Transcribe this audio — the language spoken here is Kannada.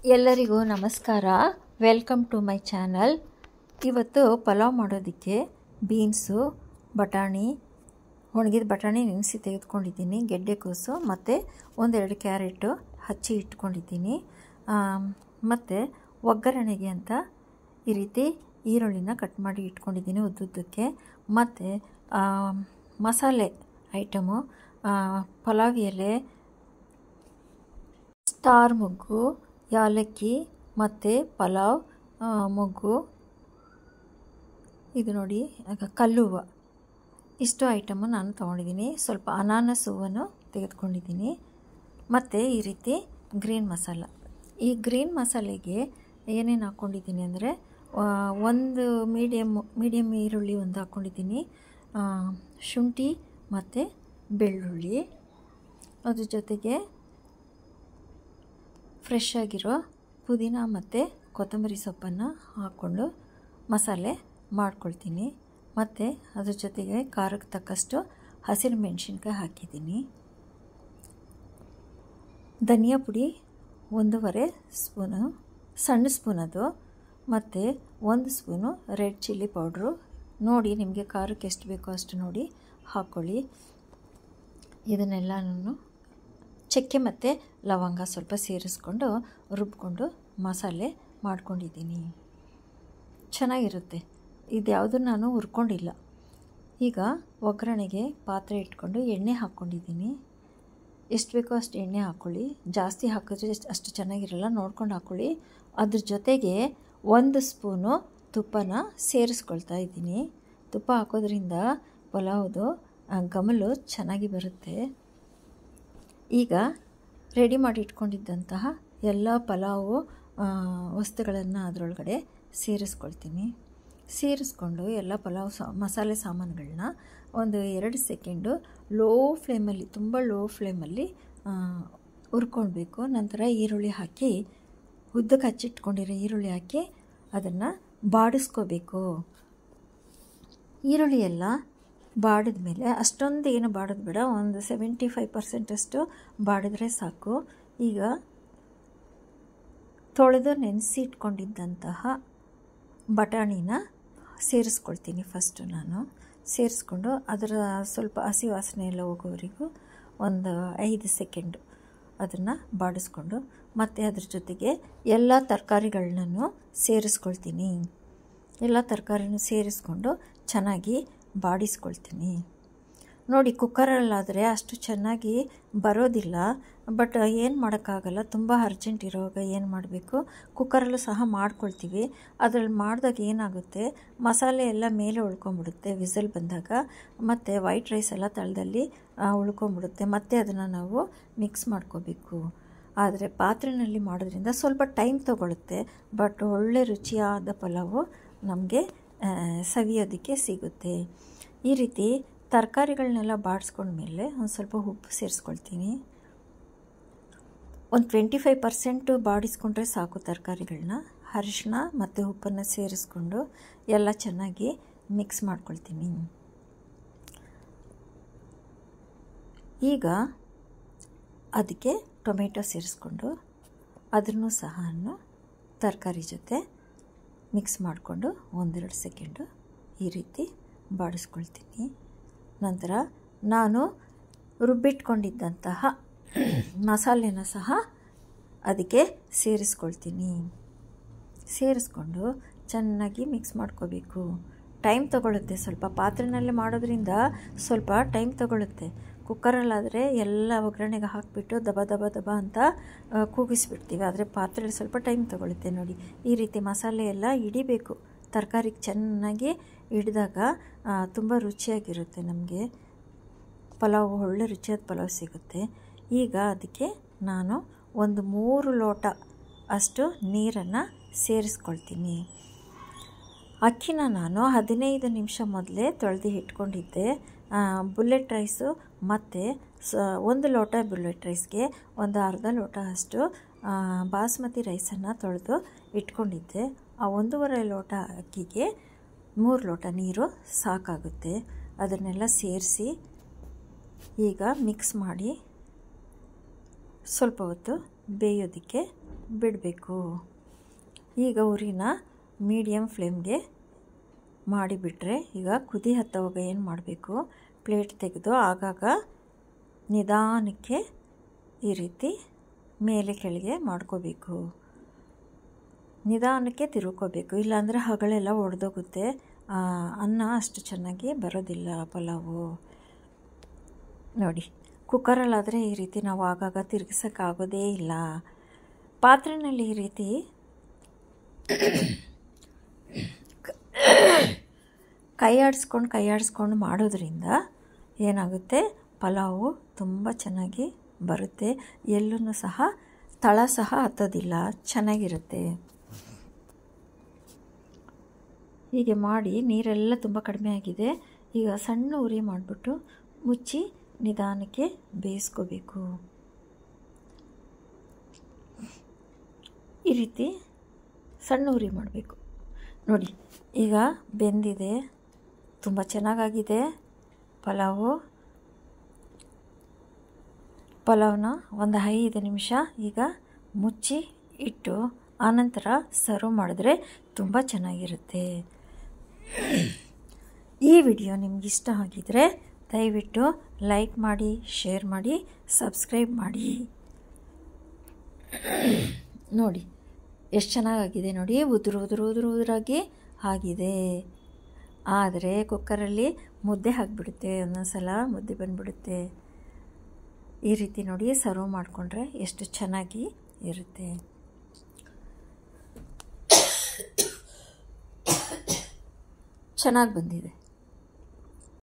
ಎಲ್ಲರಿಗೂ ನಮಸ್ಕಾರ. Welcome to my channel. ಇವತ್ತು ಪಲಾವ್ ಮಾಡೋದಕ್ಕೆ ಬೀನ್ಸು, ಬಟಾಣಿ, ಒಣಗಿದ ಬಟಾಣಿ ನೆನೆಸಿ ತೆಗೆದುಕೊಂಡಿದ್ದೀನಿ, ಗೆಡ್ಡೆಕೋಸು ಮತ್ತು ಒಂದೆರಡು ಕ್ಯಾರೆಟು ಹಚ್ಚಿ ಇಟ್ಕೊಂಡಿದ್ದೀನಿ. ಮತ್ತು ಒಗ್ಗರಣೆಗೆ ಅಂತ ಈ ರೀತಿ ಈರುಳ್ಳಿನ ಕಟ್ ಮಾಡಿ ಇಟ್ಕೊಂಡಿದ್ದೀನಿ ಉದ್ದುದ್ದಕ್ಕೆ. ಮತ್ತು ಮಸಾಲೆ ಐಟಮು ಪಲಾವ್ ಎಲೆ, ಸ್ಟಾರ್ ಮೊಗ್ಗು, ಯಾಲಕ್ಕಿ ಮತ್ತು ಪಲಾವ್ ಮೊಗ್ಗು, ಇದು ನೋಡಿ ಕಲ್ಲುವ, ಇಷ್ಟು ಐಟಮು ನಾನು ತೊಗೊಂಡಿದ್ದೀನಿ. ಸ್ವಲ್ಪ ಅನಾನಸ್ ಹೂವನ್ನು ತೆಗೆದುಕೊಂಡಿದ್ದೀನಿ. ಮತ್ತು ಈ ರೀತಿ ಗ್ರೀನ್ ಮಸಾಲ. ಈ ಗ್ರೀನ್ ಮಸಾಲೆಗೆ ಏನೇನು ಹಾಕ್ಕೊಂಡಿದ್ದೀನಿ ಅಂದರೆ, ಒಂದು ಮೀಡಿಯಮ್ ಈರುಳ್ಳಿ ಒಂದು ಹಾಕ್ಕೊಂಡಿದ್ದೀನಿ, ಶುಂಠಿ ಮತ್ತು ಬೆಳ್ಳುಳ್ಳಿ, ಅದ್ರ ಜೊತೆಗೆ ಫ್ರೆಶ್ ಆಗಿರೋ ಪುದೀನ ಮತ್ತು ಕೊತ್ತಂಬರಿ ಸೊಪ್ಪನ್ನು ಹಾಕ್ಕೊಂಡು ಮಸಾಲೆ ಮಾಡ್ಕೊಳ್ತೀನಿ. ಮತ್ತು ಅದ್ರ ಜೊತೆಗೆ ಖಾರಕ್ಕೆ ತಕ್ಕಷ್ಟು ಹಸಿರು ಮೆಣಸಿನ್ಕಾಯಿ ಹಾಕಿದ್ದೀನಿ. ಧನಿಯಾ ಪುಡಿ 1.5 ಸ್ಪೂನು, ಸಣ್ಣ ಸ್ಪೂನ್ ಅದು, ಮತ್ತು 1 ಸ್ಪೂನು ರೆಡ್ ಚಿಲ್ಲಿ ಪೌಡ್ರು. ನೋಡಿ ನಿಮಗೆ ಖಾರಕ್ಕೆ ಎಷ್ಟು ಬೇಕೋ ಅಷ್ಟು ನೋಡಿ ಹಾಕ್ಕೊಳ್ಳಿ. ಇದನ್ನೆಲ್ಲನೂ ಚಕ್ಕೆ ಮತ್ತು ಲವಂಗ ಸ್ವಲ್ಪ ಸೇರಿಸ್ಕೊಂಡು ರುಬ್ಕೊಂಡು ಮಸಾಲೆ ಮಾಡ್ಕೊಂಡಿದ್ದೀನಿ. ಚೆನ್ನಾಗಿರುತ್ತೆ. ಇದ್ಯಾವುದು ನಾನು ಹುರ್ಕೊಂಡಿಲ್ಲ. ಈಗ ಒಗ್ಗರಣೆಗೆ ಪಾತ್ರೆ ಇಟ್ಕೊಂಡು ಎಣ್ಣೆ ಹಾಕ್ಕೊಂಡಿದ್ದೀನಿ. ಎಷ್ಟು ಬೇಕೋ ಅಷ್ಟು ಎಣ್ಣೆ ಹಾಕ್ಕೊಳ್ಳಿ. ಜಾಸ್ತಿ ಹಾಕಿದ್ರೆ ಅಷ್ಟು ಚೆನ್ನಾಗಿರಲ್ಲ, ನೋಡ್ಕೊಂಡು ಹಾಕ್ಕೊಳ್ಳಿ. ಅದ್ರ ಜೊತೆಗೆ 1 ಸ್ಪೂನು ತುಪ್ಪನ ಸೇರಿಸ್ಕೊಳ್ತಾ ಇದ್ದೀನಿ. ತುಪ್ಪ ಹಾಕೋದ್ರಿಂದ ಪಲಾವ್ದು ಘಮಲು ಚೆನ್ನಾಗಿ ಬರುತ್ತೆ. ಈಗ ರೆಡಿ ಮಾಡಿ ಇಟ್ಕೊಂಡಿದ್ದಂತಹ ಎಲ್ಲ ಪಲಾವು ವಸ್ತುಗಳನ್ನು ಅದರೊಳಗಡೆ ಸೇರಿಸ್ಕೊಳ್ತೀನಿ. ಸೇರಿಸ್ಕೊಂಡು ಎಲ್ಲ ಪಲಾವ್ ಮಸಾಲೆ ಸಾಮಾನುಗಳನ್ನ ಒಂದು 2 ಸೆಕೆಂಡು ಲೋ ಫ್ಲೇಮಲ್ಲಿ, ತುಂಬ ಲೋ ಫ್ಲೇಮಲ್ಲಿ ಹುರ್ಕೊಳ್ಬೇಕು. ನಂತರ ಈರುಳ್ಳಿ ಹಾಕಿ, ಉದ್ದಕ್ಕೆ ಹಚ್ಚಿಟ್ಕೊಂಡಿರೋ ಈರುಳ್ಳಿ ಹಾಕಿ ಅದನ್ನು ಬಾಡಿಸ್ಕೋಬೇಕು. ಈರುಳ್ಳಿ ಎಲ್ಲ ಬಾಡಿದ ಮೇಲೆ, ಅಷ್ಟೊಂದು ಏನು ಬಾಡೋದು ಬೇಡ, ಒಂದು 75% ಅಷ್ಟು ಬಾಡಿದ್ರೆ ಸಾಕು. ಈಗ ತೊಳೆದು ನೆನೆಸಿ ಇಟ್ಕೊಂಡಿದ್ದಂತಹ ಬಟಾಣಿನ ಸೇರಿಸ್ಕೊಳ್ತೀನಿ. ಫಸ್ಟು ನಾನು ಸೇರಿಸ್ಕೊಂಡು ಅದರ ಸ್ವಲ್ಪ ಹಸಿ ವಾಸನೆ ಎಲ್ಲ ಹೋಗೋವರೆಗೂ ಒಂದು 5 ಸೆಕೆಂಡು ಅದನ್ನು ಬಾಡಿಸ್ಕೊಂಡು, ಮತ್ತು ಅದ್ರ ಜೊತೆಗೆ ಎಲ್ಲ ತರಕಾರಿಗಳನ್ನೂ ಸೇರಿಸ್ಕೊಳ್ತೀನಿ. ಎಲ್ಲ ತರಕಾರಿನೂ ಸೇರಿಸ್ಕೊಂಡು ಚೆನ್ನಾಗಿ ಬಾಡಿಸ್ಕೊಳ್ತೀನಿ. ನೋಡಿ, ಕುಕ್ಕರಲ್ಲಾದರೆ ಅಷ್ಟು ಚೆನ್ನಾಗಿ ಬರೋದಿಲ್ಲ. ಬಟ್ ಏನು ಮಾಡೋಕ್ಕಾಗಲ್ಲ, ತುಂಬ ಅರ್ಜೆಂಟ್ ಇರೋವಾಗ ಏನು ಮಾಡಬೇಕು, ಕುಕ್ಕರಲ್ಲೂ ಸಹ ಮಾಡ್ಕೊಳ್ತೀವಿ. ಅದರಲ್ಲಿ ಮಾಡಿದಾಗ ಏನಾಗುತ್ತೆ, ಮಸಾಲೆ ಎಲ್ಲ ಮೇಲೆ ಉಳ್ಕೊಂಬಿಡುತ್ತೆ ವಿಸಲ್ ಬಂದಾಗ, ಮತ್ತು ವೈಟ್ ರೈಸ್ ಎಲ್ಲ ತಳದಲ್ಲಿ ಉಳ್ಕೊಂಬಿಡುತ್ತೆ. ಮತ್ತು ಅದನ್ನು ನಾವು ಮಿಕ್ಸ್ ಮಾಡ್ಕೋಬೇಕು. ಆದರೆ ಪಾತ್ರೆಯಲ್ಲಿ ಮಾಡೋದ್ರಿಂದ ಸ್ವಲ್ಪ ಟೈಮ್ ತೊಗೊಳುತ್ತೆ, ಬಟ್ ಒಳ್ಳೆ ರುಚಿಯಾದ ಪಲಾವು ನಮಗೆ ಸವಿಯೋದಕ್ಕೆ ಸಿಗುತ್ತೆ. ಈ ರೀತಿ ತರಕಾರಿಗಳನ್ನೆಲ್ಲ ಬಾಡಿಸ್ಕೊಂಡ್ಮೇಲೆ ಒಂದು ಸ್ವಲ್ಪ ಉಪ್ಪು ಸೇರಿಸ್ಕೊಳ್ತೀನಿ. ಒಂದು 25% ಬಾಡಿಸ್ಕೊಂಡ್ರೆ ಸಾಕು ತರಕಾರಿಗಳನ್ನ. ಅರಿಶಿನ ಮತ್ತು ಉಪ್ಪನ್ನು ಸೇರಿಸ್ಕೊಂಡು ಎಲ್ಲ ಚೆನ್ನಾಗಿ ಮಿಕ್ಸ್ ಮಾಡ್ಕೊಳ್ತೀನಿ. ಈಗ ಅದಕ್ಕೆ ಟೊಮೆಟೊ ಸೇರಿಸ್ಕೊಂಡು ಅದನ್ನು ಸಹ ತರಕಾರಿ ಜೊತೆ ಮಿಕ್ಸ್ ಮಾಡಿಕೊಂಡು 1-2 ಸೆಕೆಂಡು ಈ ರೀತಿ ಬಾಡಿಸ್ಕೊಳ್ತೀನಿ. ನಂತರ ನಾನು ರುಬ್ಬಿಟ್ಕೊಂಡಿದ್ದಂತಹ ಮಸಾಲೆನ ಸಹ ಅದಕ್ಕೆ ಸೇರಿಸ್ಕೊಳ್ತೀನಿ. ಸೇರಿಸ್ಕೊಂಡು ಚೆನ್ನಾಗಿ ಮಿಕ್ಸ್ ಮಾಡ್ಕೋಬೇಕು. ಟೈಮ್ ತೊಗೊಳುತ್ತೆ ಸ್ವಲ್ಪ. ಪಾತ್ರೆಯಲ್ಲಿ ಮಾಡೋದ್ರಿಂದ ಸ್ವಲ್ಪ ಟೈಮ್ ತೊಗೊಳುತ್ತೆ. ಕುಕ್ಕರಲ್ಲಾದರೆ ಎಲ್ಲ ಒಗ್ಗರಣೆಗೆ ಹಾಕಿಬಿಟ್ಟು ದಬ ದಬ ದಬ ಅಂತ ಕೂಗಿಸ್ಬಿಡ್ತೀವಿ. ಆದರೆ ಪಾತ್ರೆಯಲ್ಲಿ ಸ್ವಲ್ಪ ಟೈಮ್ ತೊಗೊಳುತ್ತೆ. ನೋಡಿ, ಈ ರೀತಿ ಮಸಾಲೆ ಎಲ್ಲ ಹಿಡಿಬೇಕು ತರಕಾರಿಗೆ. ಚೆನ್ನಾಗಿ ಹಿಡಿದಾಗ ತುಂಬ ರುಚಿಯಾಗಿರುತ್ತೆ. ನಮಗೆ ಪಲಾವು, ಒಳ್ಳೆ ರುಚಿಯಾದ ಪಲಾವ್ ಸಿಗುತ್ತೆ. ಈಗ ಅದಕ್ಕೆ ನಾನು ಒಂದು 3 ಲೋಟ ಅಷ್ಟು ನೀರನ್ನು ಸೇರಿಸ್ಕೊಳ್ತೀನಿ. ಅಕ್ಕಿನ ನಾನು 15 ನಿಮಿಷ ಮೊದಲೇ ತೊಳೆದು ಇಟ್ಕೊಂಡಿದ್ದೆ. ಬುಲೆಟ್ ರೈಸು ಮತ್ತು 1 ಲೋಟ ಬುಲೆಟ್ ರೈಸ್ಗೆ ಒಂದು ಅರ್ಧ ಲೋಟ ಅಷ್ಟು ಬಾಸ್ಮತಿ ರೈಸನ್ನು ತೊಳೆದು ಇಟ್ಕೊಂಡಿದ್ದೆ. ಆ 1.5 ಲೋಟ ಅಕ್ಕಿಗೆ 3 ಲೋಟ ನೀರು ಸಾಕಾಗುತ್ತೆ. ಅದನ್ನೆಲ್ಲ ಸೇರಿಸಿ ಈಗ ಮಿಕ್ಸ್ ಮಾಡಿ ಸ್ವಲ್ಪ ಹೊತ್ತು ಬೇಯೋದಕ್ಕೆ ಬಿಡಬೇಕು. ಈಗ ಉರಿನ ಮೀಡಿಯಮ್ ಫ್ಲೇಮ್ಗೆ ಮಾಡಿಬಿಟ್ರೆ ಈಗ ಕುದಿ ಹತ್ತುವಾಗ ಏನು ಮಾಡಬೇಕು, ಪ್ಲೇಟ್ ತೆಗೆದು ಆಗಾಗ ನಿಧಾನಕ್ಕೆ ಈ ರೀತಿ ಮೇಲೆ ಕೆಳಗೆ ಮಾಡ್ಕೋಬೇಕು. ನಿಧಾನಕ್ಕೆ ತಿರುಕೋಬೇಕು, ಇಲ್ಲಾಂದರೆ ಹಗಳೆಲ್ಲ ಒಡೆದೋಗುತ್ತೆ, ಅನ್ನ ಅಷ್ಟು ಚೆನ್ನಾಗಿ ಬರೋದಿಲ್ಲ ಪಲಾವು. ನೋಡಿ, ಕುಕ್ಕರಲ್ಲಾದರೆ ಈ ರೀತಿ ನಾವು ಆಗಾಗ ತಿರುಗಿಸೋಕ್ಕಾಗೋದೇ ಇಲ್ಲ. ಪಾತ್ರೆಯಲ್ಲಿ ಈ ರೀತಿ ಕೈ ಆಡಿಸ್ಕೊಂಡು ಮಾಡೋದ್ರಿಂದ ಏನಾಗುತ್ತೆ, ಪಲಾವು ತುಂಬ ಚೆನ್ನಾಗಿ ಬರುತ್ತೆ. ಎಲ್ಲೂ ಸಹ ತಳ ಸಹ ಹತ್ತೋದಿಲ್ಲ, ಚೆನ್ನಾಗಿರುತ್ತೆ. ಹೀಗೆ ಮಾಡಿ ನೀರೆಲ್ಲ ತುಂಬ ಕಡಿಮೆ ಆಗಿದೆ. ಈಗ ಸಣ್ಣ ಉರಿ ಮಾಡಿಬಿಟ್ಟು ಮುಚ್ಚಿ ನಿಧಾನಕ್ಕೆ ಬೇಯಿಸ್ಕೋಬೇಕು. ಈ ರೀತಿ ಸಣ್ಣ ಉರಿ ಮಾಡಬೇಕು. ನೋಡಿ, ಈಗ ಬೆಂದಿದೆ, ತುಂಬ ಚೆನ್ನಾಗಾಗಿದೆ ಪಲಾವು. ಪಲಾವ್ನ ಒಂದು 5 ನಿಮಿಷ ಈಗ ಮುಚ್ಚಿ ಇಟ್ಟು ಆನಂತರ ಸರ್ವ್ ಮಾಡಿದ್ರೆ ತುಂಬ ಚೆನ್ನಾಗಿರುತ್ತೆ. ಈ ವಿಡಿಯೋ ನಿಮ್ಗೆ ಇಷ್ಟ ಆಗಿದರೆ ದಯವಿಟ್ಟು ಲೈಕ್ ಮಾಡಿ, ಶೇರ್ ಮಾಡಿ, ಸಬ್ಸ್ಕ್ರೈಬ್ ಮಾಡಿ. ನೋಡಿ ಎಷ್ಟು ಚೆನ್ನಾಗಾಗಿದೆ ನೋಡಿ, ಉದುರಾಗಿ ಆಗಿದೆ. ಆದರೆ ಕುಕ್ಕರಲ್ಲಿ ಮುದ್ದೆ ಹಾಕಿಬಿಡುತ್ತೆ, ಒಂದೊಂದು ಸಲ ಮುದ್ದೆ ಬಂದುಬಿಡುತ್ತೆ. ಈ ರೀತಿ ನೋಡಿ ಸರ್ವ್ ಮಾಡಿಕೊಂಡ್ರೆ ಎಷ್ಟು ಚೆನ್ನಾಗಿ ಇರುತ್ತೆ. ಚೆನ್ನಾಗಿ ಬಂದಿದೆ.